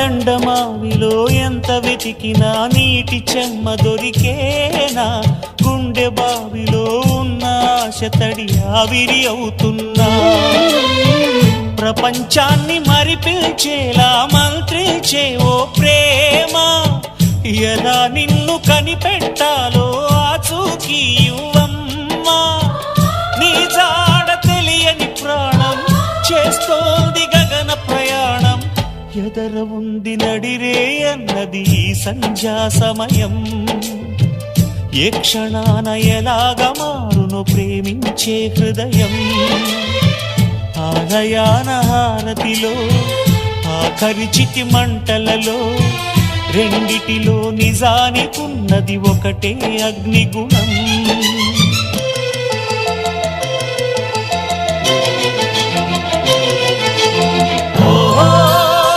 ఎండమావిలో ఎంత వెతికినా నీటి చెమ్మ దొరికేనా, గుండె బావిలో ఉన్న ఆశ తడి ఆవిరి అవుతున్నా, ప్రపంచాన్ని మరిపించేలా మంత్రించే ఓ ప్రేమ, ఎలా నిన్ను కనిపెట్టాలో ఆచూకీ ఇవ్వమ్మా, నీ జాడ తెలియని ప్రాణం చేస్తోంది గగన ప్రయాణం, ఎదర ఉంది నడిరే అన్నది ఈ సంధ్యా సమయం, ఏ క్షణాన ఎలాగ మారును ప్రేమించే హృదయం, ఆలయాన హారతిలో ఆఖరి చితి మంటలలో రెండిటిలో నిజానికున్నది ఒకటే అగ్నిగుణం.